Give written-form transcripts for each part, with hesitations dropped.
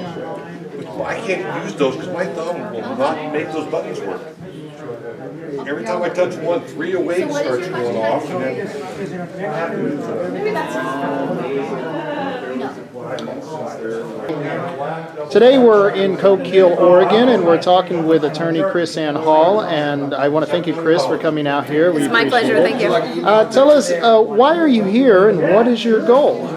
Well, I can't use those because my thumb will not make those buttons work. Every time I touch one, 308 starts going off, and then Maybe that's Today we're in Coquille, Oregon, and we're talking with Attorney KrisAnne Hall, and I want to thank you, Chris, for coming out here. It's my pleasure. Thank you. Tell us, why are you here, and what is your goal?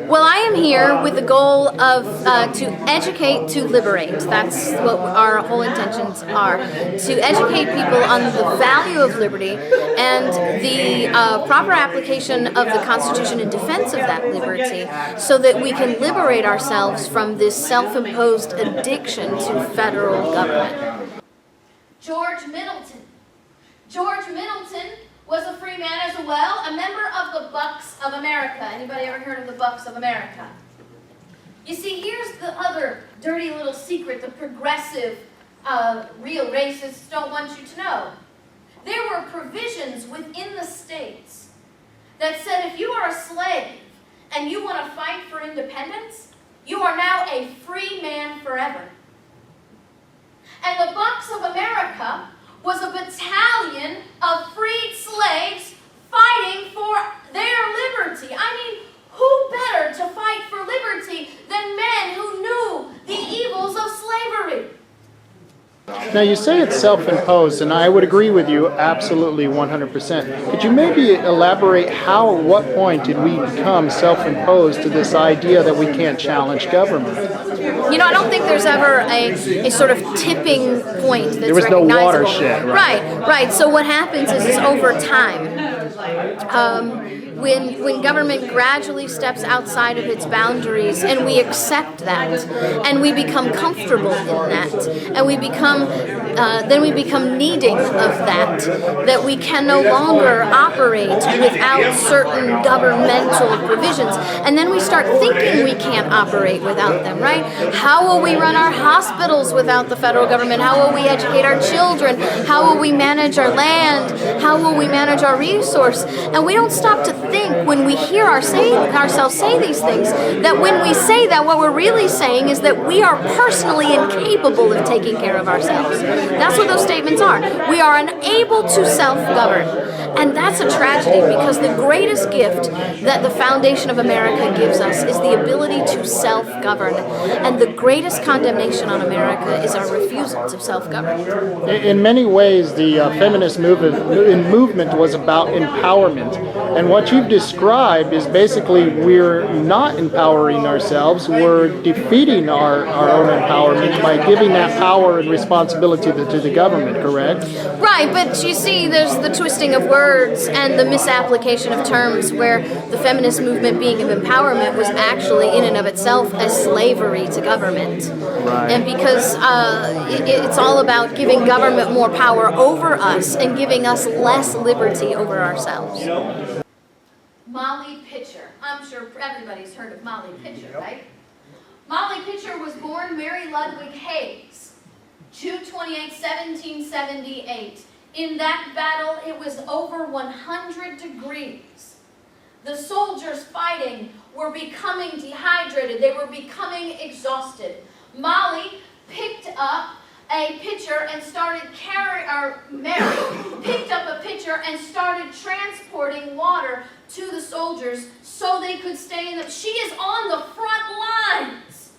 Well, I am here with the goal of to educate, to liberate. That's what our whole intentions are. To educate people on the value of liberty and the proper application of the Constitution in defense of that liberty so that we can liberate ourselves from this self-imposed addiction to federal government. George Middleton. George Middleton was a free man as well, a member of the Bucks of America. Anybody ever heard of the Bucks of America? You see, here's the other dirty little secret the progressive, real racists don't want you to know. There were provisions within the states that said if you are a slave and you want to fight for independence, you are now a free man forever. And the Bucks of America was a battalion of freed slaves fighting for their liberty. I mean, who better to fight for liberty than men who knew the evils of slavery? Now, you say it's self-imposed, and I would agree with you absolutely 100%. Could you maybe elaborate how, at what point did we become self-imposed to this idea that we can't challenge government? You know, I don't think there's ever a sort of tipping point that's There was no recognizable. watershed, right? Right. So what happens is over time, when government gradually steps outside of its boundaries and we accept that and we become comfortable in that and we become then we become needing of that we can no longer operate without certain governmental provisions, and then we start thinking we can't operate without them, right? How will we run our hospitals without the federal government? How will we educate our children? How will we manage our land? How will we manage our resource? And we don't stop to think when we hear ourselves say these things, that when we say that, what we're really saying is that we are personally incapable of taking care of ourselves. That's what those statements are. We are unable to self-govern. And that's a tragedy, because the greatest gift that the foundation of America gives us is the ability to self-govern. And the greatest condemnation on America is our refusal to self-govern. In many ways, the feminist movement was about empowerment. And what you've described is basically we're not empowering ourselves, we're defeating our own empowerment by giving that power and responsibility to the government, correct? Right, but you see, there's the twisting of words and the misapplication of terms, where the feminist movement being of empowerment was actually in and of itself a slavery to government. Right. And because it's all about giving government more power over us and giving us less liberty over ourselves. Molly Pitcher. I'm sure everybody's heard of Molly Pitcher, right? Molly Pitcher was born Mary Ludwig Hayes, 2/28/1778. In that battle, it was over 100 degrees. The soldiers fighting were becoming dehydrated. They were becoming exhausted. Molly picked up a pitcher and Mary picked up a pitcher and started transporting water to the soldiers so they could stay in them. She is on the front lines,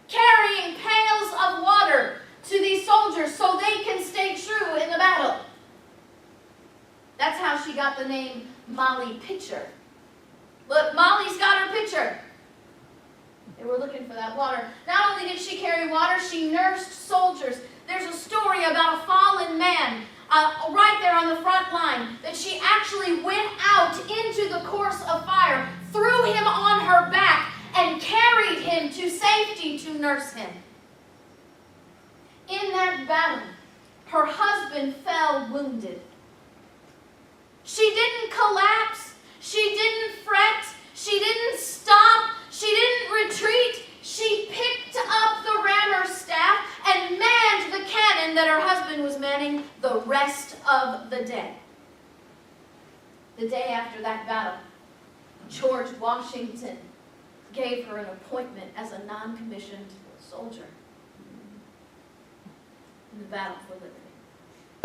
carrying pails of water to these soldiers so they can stay true in the battle. That's how she got the name Molly Pitcher. Look, Molly's got her pitcher. They were looking for that water. Not only did she carry water, she nursed soldiers. There's a story about a fallen man right there on the front line, that she actually went out into the course of fire, threw him on her back, and carried him to safety to nurse him. In that battle, her husband fell wounded. She didn't collapse. She didn't fret. She didn't stop. She didn't retreat. She picked up the rammer's staff and manned the cannon that her husband was manning the rest of the day. The day after that battle, George Washington gave her an appointment as a non-commissioned soldier in the battle for liberty.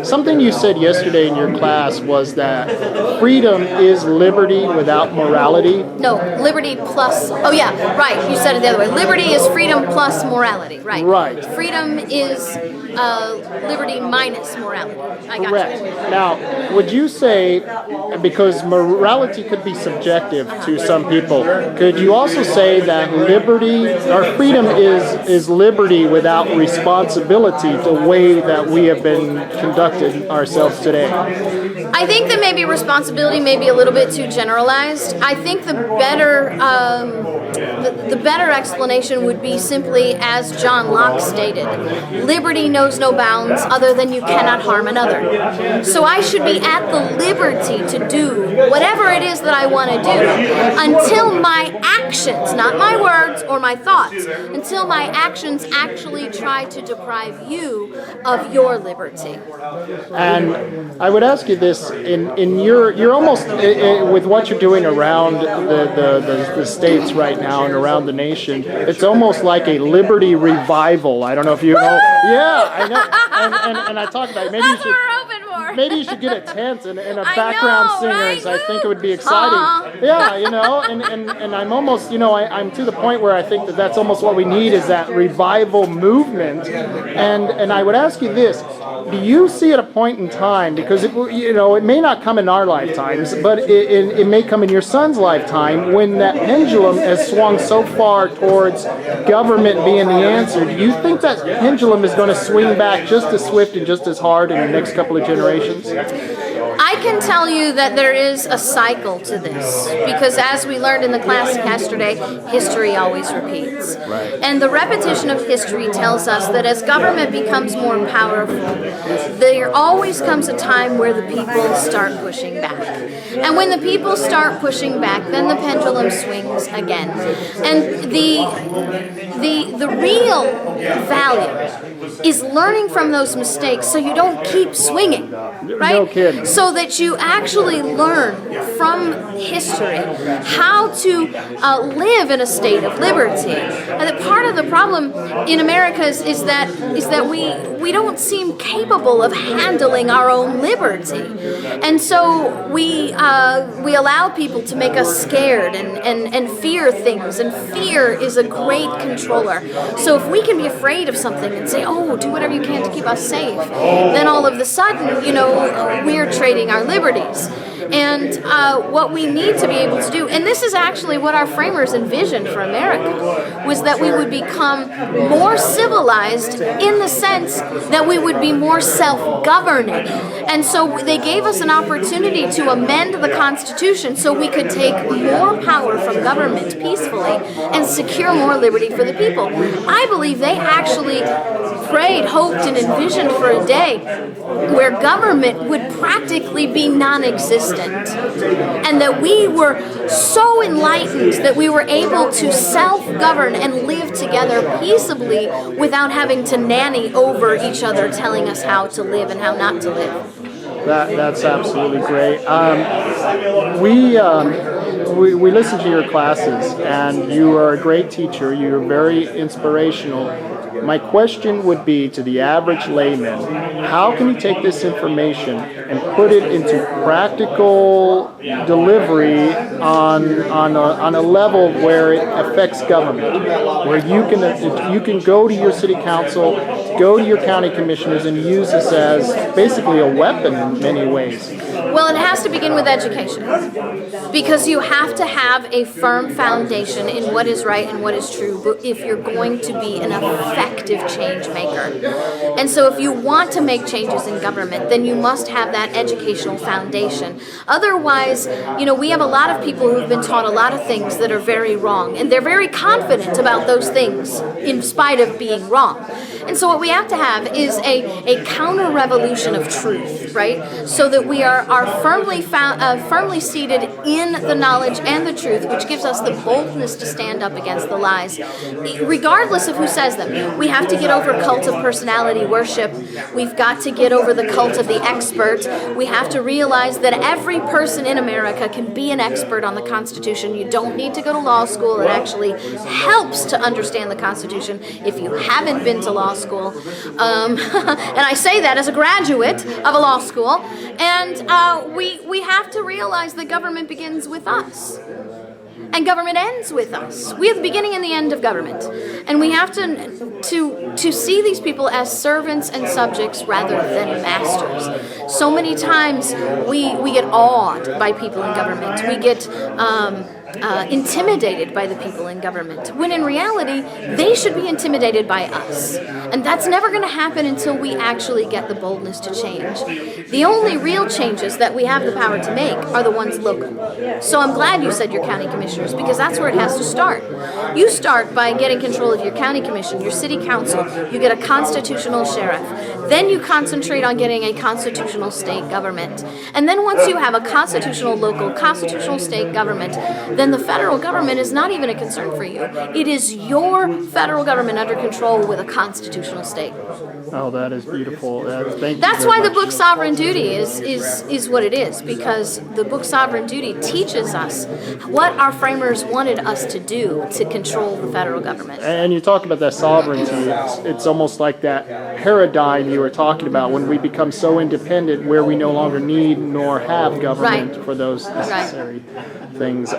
Something you said yesterday in your class was that freedom is liberty without morality. No, liberty plus, oh yeah, right, you said it the other way. Liberty is freedom plus morality, right. Right. Freedom is liberty minus morality. I got Correct. you. Now, would you say, because morality could be subjective to some people, could you also say that liberty, or freedom is liberty without responsibility the way that we have been conducting ourselves today? I think that maybe responsibility may be a little bit too generalized. I think the better explanation would be simply as John Locke stated, liberty knows no bounds other than you cannot harm another. So I should be at the liberty to do whatever it is that I want to do until my actions, not my words or my thoughts, until my actions actually try to deprive you of your liberty. And I would ask you this: in you're almost with what you're doing around the states right now and around the nation. It's almost like a liberty revival. I don't know if you know. Yeah, I know. And I talk about it. Maybe That's what we're hoping for. maybe you should get a tent and a I background know, singers. right? I think it would be exciting. Yeah, and I'm almost, I'm to the point where I think that's almost what we need is that revival movement. And I would ask you this: do you see at a point in time, because it may not come in our lifetimes, but it may come in your son's lifetime, when that pendulum has swung so far towards government being the answer? Do you think that pendulum is going to swing back just as swift and just as hard in the next couple of generations? I can tell you that there is a cycle to this, because as we learned in the class yesterday, history always repeats. Right. And the repetition of history tells us that as government becomes more powerful, there always comes a time where the people start pushing back. And when the people start pushing back, then the pendulum swings again. And the real value is learning from those mistakes so you don't keep swinging, right? No kidding. So that you actually learn from history how to live in a state of liberty. And that part of the problem in America is that we don't seem capable of handling our own liberty, and so we allow people to make us scared and fear things. And fear is a great controller. So if we can be afraid of something and say, "Oh, do whatever you can to keep us safe," then all of a sudden, we're trading our liberties. And what we need to be able to do, and this is actually what our framers envisioned for America, was that we would become more civilized in the sense that we would be more self-governing. And so they gave us an opportunity to amend the Constitution so we could take more power from government peacefully and secure more liberty for the people. I believe they actually prayed, hoped, and envisioned for a day where government would practically be non-existent, and that we were so enlightened that we were able to self-govern and live together peaceably without having to nanny over each other, telling us how to live and how not to live. That's absolutely great. We listen to your classes, and you are a great teacher. You're very inspirational. My question would be to the average layman: how can you take this information and put it into practical delivery on a level where it affects government, where you can go to your city council, go to your county commissioners, and use this as basically a weapon in many ways? Well, it has to begin with education, because you have to have a firm foundation in what is right and what is true if you're going to be an effective change maker. And so if you want to make changes in government, then you must have that educational foundation. Otherwise, we have a lot of people who've been taught a lot of things that are very wrong, and they're very confident about those things in spite of being wrong. And so what we have to have is a counter-revolution of truth, right? So that we are firmly seated in in the knowledge and the truth, which gives us the boldness to stand up against the lies, regardless of who says them. We have to get over cult of personality worship. We've got to get over the cult of the expert. We have to realize that every person in America can be an expert on the Constitution. You don't need to go to law school. It actually helps to understand the Constitution if you haven't been to law school. And I say that as a graduate of a law school. And we have to realize that government begins with us. And government ends with us. We are the beginning and the end of government. And we have to see these people as servants and subjects rather than masters. So many times we get awed by people in government. We get intimidated by the people in government, when in reality, they should be intimidated by us. And that's never going to happen until we actually get the boldness to change. The only real changes that we have the power to make are the ones local. So I'm glad you said your county commissioners, because that's where it has to start. You start by getting control of your county commission, your city council, you get a constitutional sheriff. Then you concentrate on getting a constitutional state government. And then once you have a constitutional local, constitutional state government, then the federal government is not even a concern for you. It is your federal government under control with a constitutional state. Oh, that is beautiful. That's why the book Sovereign Duty is what it is, because the book Sovereign Duty teaches us what our framers wanted us to do to control the federal government. And you talk about that sovereignty. It's almost like that paradigm you were talking about, when we become so independent where we no longer need nor have government for those necessary things.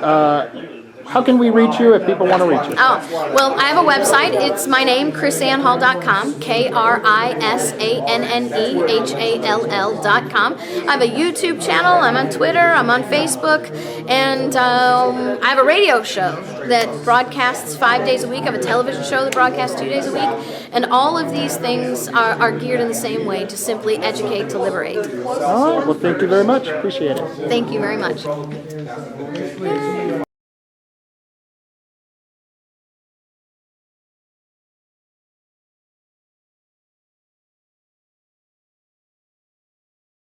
How can we reach you if people want to reach you? Oh, well, I have a website. It's my name, KrisAnneHall.com, KrisAnneHall.com. I have a YouTube channel. I'm on Twitter. I'm on Facebook. And I have a radio show that broadcasts 5 days a week. I have a television show that broadcasts 2 days a week. And all of these things are geared in the same way, to simply educate, to liberate. All right. Well, thank you very much. Appreciate it. Thank you very much.